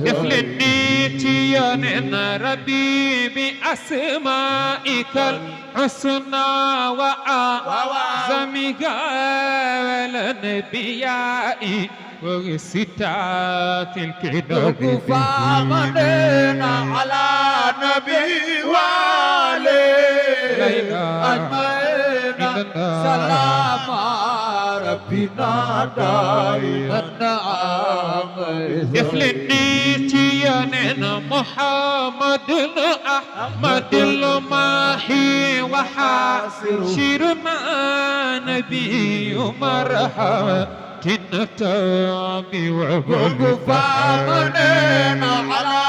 دفلني تيان ربي بأسمائك الحسنى وأعظمك والأنبياء وستات الكتاب فامننا على نبي وعليه أجمعين سلام ربنا دائما يفلني تياننا محمد أحمد الماحي وحاشرنا نبي مرحبا التابي فامننا على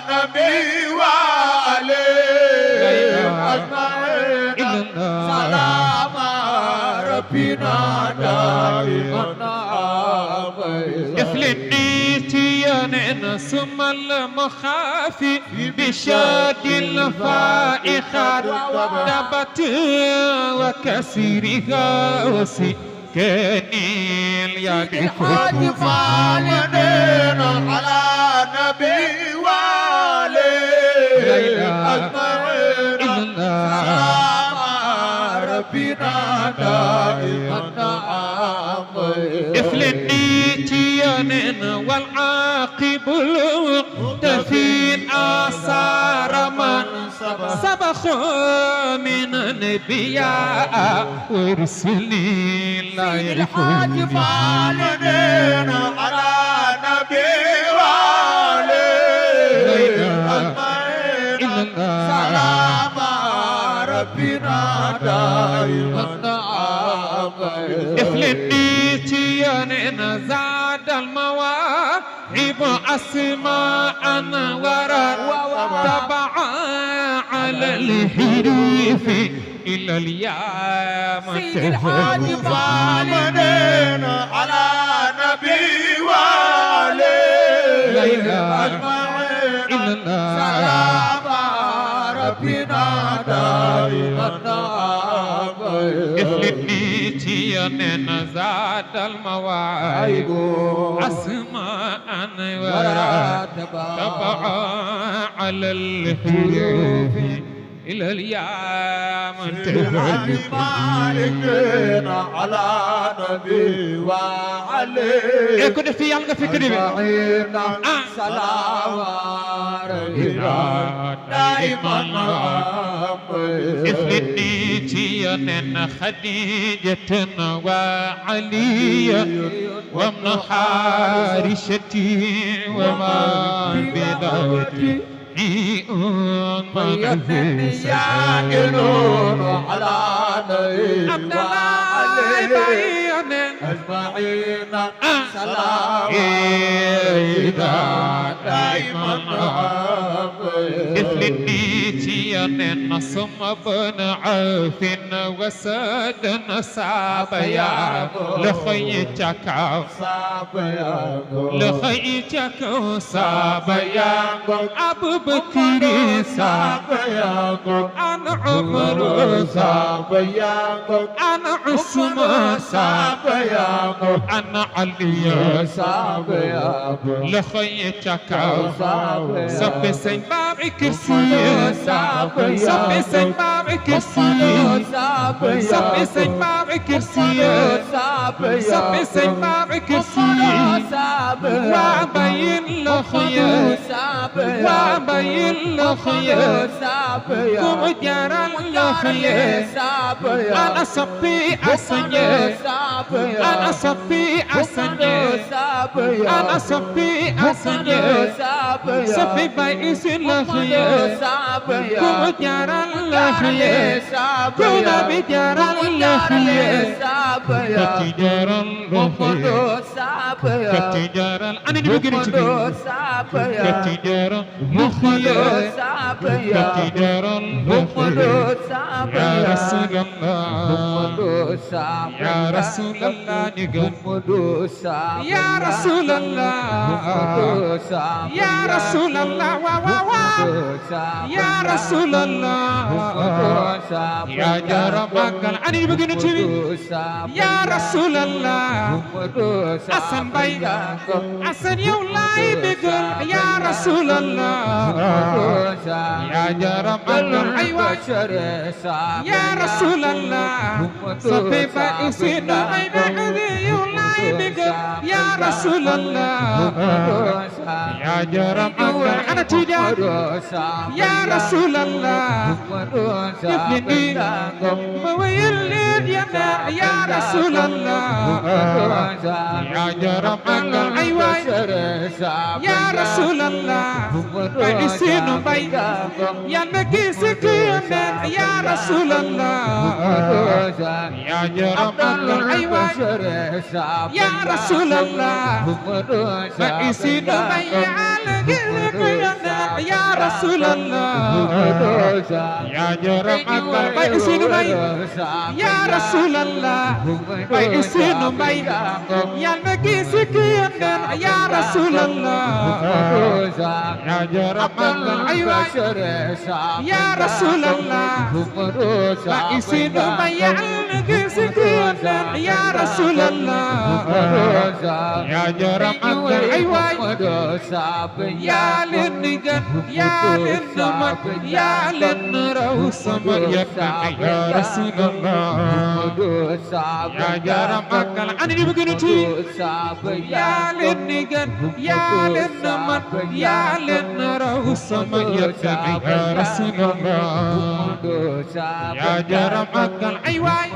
نبي وعليه أجمعين سلام ربنا دائما يفلني تياننا ثم المخافي بشاد الفائخات دبت وكسرها وسي كنيل يا الحاج فامننا على نبي وعليه أجمعين سلام ربنا دائما افلني تياننا والعاقب المقتفين آثار من سبخ من الانبياء ورسلي لا الحاج فامننا على نبي وعليه أجمعين سلام ربنا دائما افلني تياننا زاد المواهب أسماء ورد تبع على الحريف إلى اليوم الحاج فامننا على نبي وعليه أجمعين سلام ربنا دائما افلني تياننا زاد المواهب أسماء ورد تبع على الحروف إلى اليوم الحاج مالكنا على نبي وعليه كنت في يلقى فكري سلام ربنا دائما افلني تياننا خديجة وعليا ومن حارشتي وما بدايتي يأكلون على نبي وعليه أجمعين سلام دائما افلني تياننا ثم بن عوف وساد صابيا لخيتك لخيتك صابيا أبو بكر صابيا أنا عمر صابيا أنا عثمان صابيا أنا علي صابيا لخيتك صبي سين بابي كرسي صبي سين بابي كرسي صبي سين بابي كرسي صبي سين بابي كرسي وعبين لخيا وعبين لخيا قم جرى لخيا أنا صبي أسني أنا صبي أسني أنا صبي أسني صبي بايس لخيا قم جرى لخيا كنا بجرى لخيا كتجرى لخيا كتجرى أنا نبغي كتجرى لخيا كتجرى لخيا ya Rasulullah ya Rasulullah nigan ya Rasulullah ya Rasulullah wa wa wa ya Rasulullah ya jara magal ani begini ciwi ya Rasulullah asan bay asan yow lay begal ya Rasulullah ya jara magal ay wa ya Rasulullah sabi ba isinu ay bahdi yow lay begal ya Rasulullah ya jara magal ana tijan ya Rasulullah iflini mawayilin ya Rasulullah ya jara magal ay wa ya Rasulullah bay isinu bay ya nagisikin ya Rasulullah ya jara magal ay wa ya Rasulullah bay isinu bay ya nagisikin ya Rasulullah ya jara magal bay isinu bay ya Rasulullah bay isinu bay ya nagisikin ya Rasulullah ya jara magal ay wa ya Rasulullah bay isinu bay ya nagisikin ya Rasulullah ya jara magal ay wa ya len nigan ya len namat ya len raw sama ya Rasulullah ya jara magal ani di begini ci ya len nigan ya len namat ya len raw sama ya Rasulullah ya jara magal ay waay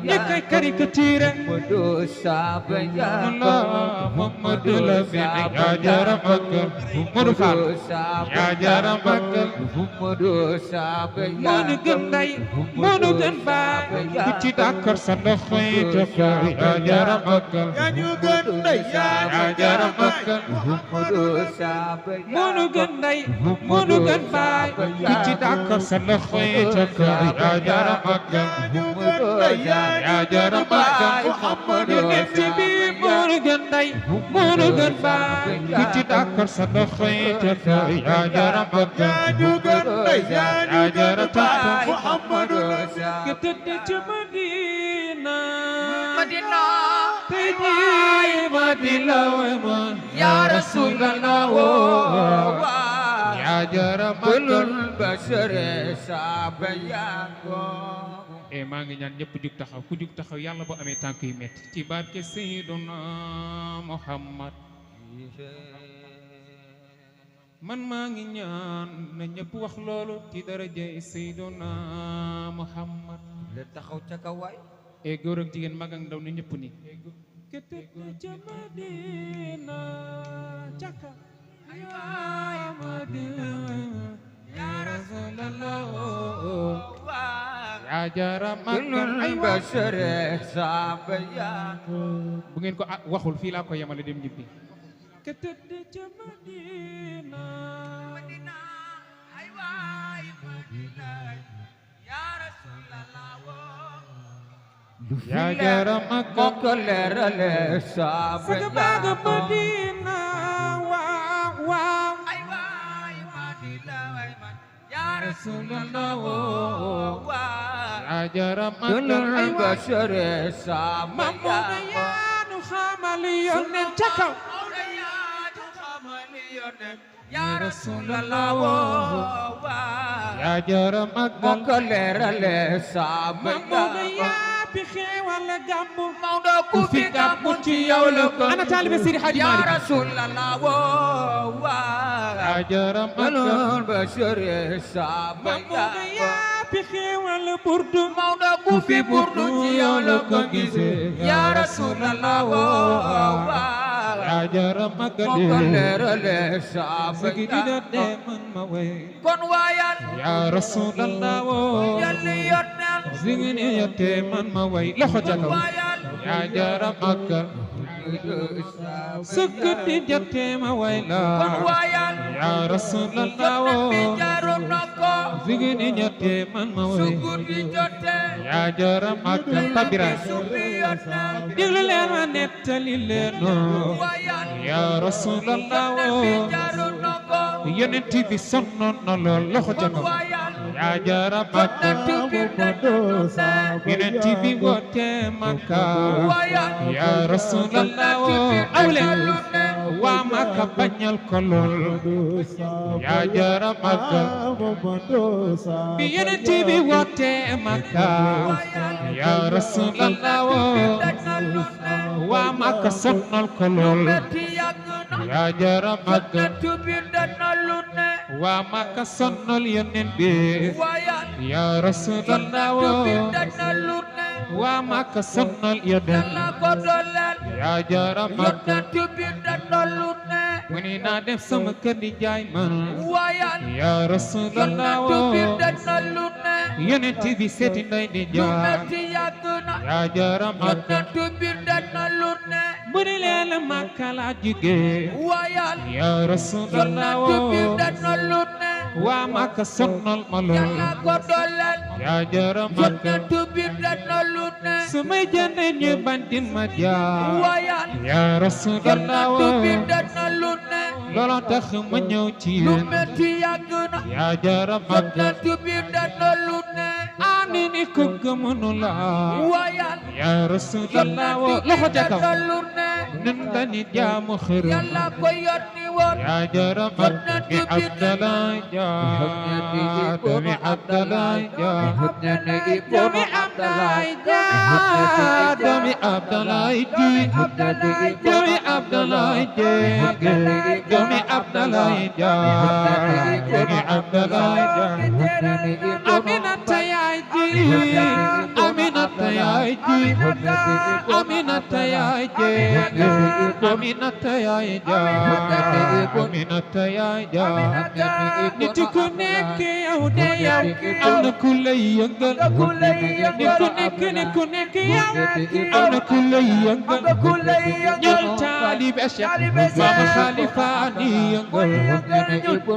ñekay kari ketire Allah Muhammadu Labi ya jara magal Muhammadu Fall ya jara magal monu gën day monu gën baay ku ci d'accord sa ndoxay jaka ya jara magal ya ñu gën day ya jara magal monu gën day monu gën baay ku ci d'accord sa ndoxay jaka ya jara magal ya jara magal yonent bi monu gën day monu gën baay ku ci d'accord sa ndoxay jaka ya jara magal ñu gën day ya jara magal Muhammadu ke tëdd ci Madina Madina tey jii Madina wa ya Rasulullah ya jara magal bashare sabayako maa ngi ñaan ñëpp jug taxaw ku jug taxaw yàlla boo amee tànk yu metti ci barke Seydina Muhammad man maa ngi ñaan na ñëpp wax loolu ci daraja Seydina Muhammad le taxaw ca kaw waay e góor ak jigéen mag ak ndaw ni ñëpp ni kete ca Madina caka ya Madina ya Rasulallah ya jara magal ay bashare sabayako bu ngeen ko waxul fii laa ko yemale dem ñibbi kete ca Madina Madina ay waay Madina ya Rasulullah ya jara magal ko leerale sabaga Madina waaw waaw ay waay Madina ay man ya Rasulullah Rasulullah ya jara magal ay waay bashare Mamouna sabayako yaa nu xamal yónneen ca kaw ya Rasulullah ya jara magal ko leerale Mamouna sabayako yaa bi xeewal gàmmu Maodo ku fi gàmmu ci yow la ko ana taalibe Seydi Hadji ya Malick Rasulullah ya jara magal bashare Mamouna sabayako yaa bi xeewal burdu Maodo ku fi burdu ci yow la ko gisee ya Rasulullah ya jara magal ko leerale sigi dina de man ma way kon waayal ya Rasulallah yàlla yónneel sigi ni yotte man ma way loxo ca kaw waayal ya jara magal su guddi jotee ma way la kon wayal ya Rasulallah bi jaaroon na ko su guddi jotee man ma su way guddi jotee ya jara Makka tabira déglu leen ma nettali leen wayal ya Rasulallah bi jaaroon na ko yonent bi sonnoon na lool loxo ca kaw wayal ya jara Makka yonent bi woote Makka wayal ya Rasulallah awlen waa Makka bañal ko lool ya jara Makka bi yonent bi woote Makka ya Rasulallah waa Makka sonnal ko lool ya jara Makka waa Makka sonnal yonent bi ya Rasulallah waa Makka sonnal yonent ya jara Makka mu ni naa def sama kër di jaay man ya Rasulallah yonent bi seeti nday di jaay ya jara Makka mu ni leen Makka laa jóge ya Rasulallah waa Makka sonnal ma lool ya jara Makka su may jënd ñu bandin ma jaay ya Rasulallah looloo tax ma ñëw ci yéen ya jara Makka ani ni ko gëmunu la ya Rasulallah loxo ca kaw nun dañu jaamu xërëm ya jara Makka bi Abdallah Dia doomi Abdallah Dia doomi Abdallah Dia doomi Abdallah Dia doomi Abdallah Dia doomi Abdallah Dia doomi Abdallah Dia Aminata yaay ji Aminata yaay ji Aminata yaay ji Aminata yaay ja Aminata yaay ja nit ku nekk yow de yow am na ku lay yëngal nit ku nekk yow am na ku lay yëngal ñun taalibe Cheikh Mama Khalifa ni yëngal ko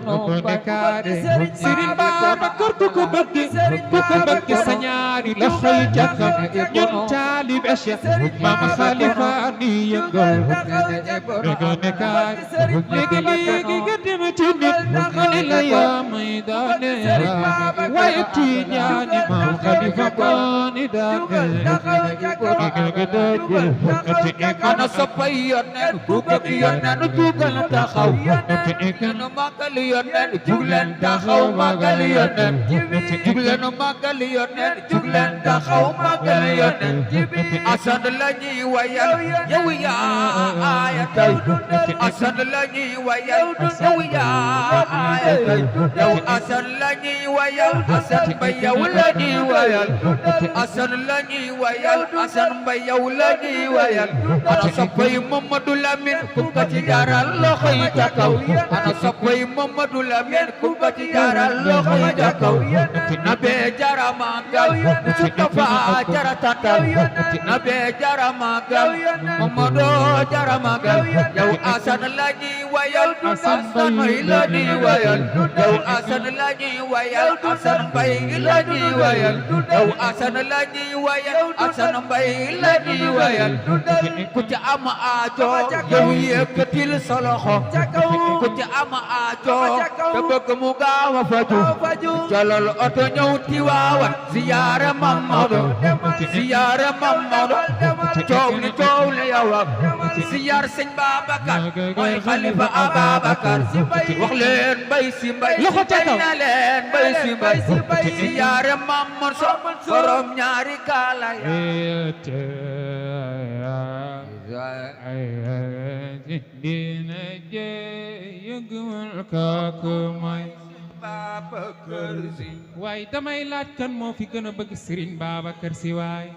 nekkaare Serigne Babacar ku ko bëgg sa ñaari loxo yi ca kaw ñun taalibe Cheikh Mama Khalifa ni yëngal ko nekkaare léegi nga dem ci nit mu ne la yaa may daane waaye Tijaani Maam Khalifa baani daane ana soppay Yonent ku bëgg Yonent jugal taxaw nu màggal Yonent jugleen taxaw màggal Yonent jugleen màggal Yonent jugleen taxaw màggal Yonent Asan la ñuy wayal yow yaa aaya tey Asan la ñuy wayal yow yaa aaya tey yow Asan la ñuy wayal Asan Mbay yow la ñuy wayal Asan la ñuy wayal Asan Mbay yow la ñuy wayal ana soppay Mamadou Lamine ku ko ci jaaral loxo yi ca kaw ana soppay Mamadou Lamine ku ko ci jaaral loxo yi ca kaw nabe jarama gal Mustafa jaratantal nabe jarama gal Mamadou jarama gal yow Asan la ñuy wayal Asan Mbay la ñuy wayal yow Asan la ñuy wayal Asan Mbay la ñuy wayal yow Asan la ñuy wayal Asan Mbay la ñuy wayal ku ci am aajo yow yëkkatil sa loxo ku ci am aajo te bëgg mu gaaw a faju jëlal oto ñëw Tiwaawan ziyaare Mamadou ziyaare Mamadou coow li yow ak ziyaar Sëñ Babacar mooy Xalifa Ababacar wax leen Mbay Si Mbay na leen Mbay Si Mbay ziyaare Mamadou So borom ñaari kaala dina je yëgul kooku mooy Babacar Si waaye damay laaj kan moo fi gën a bëgg Serigne Babacar Si waay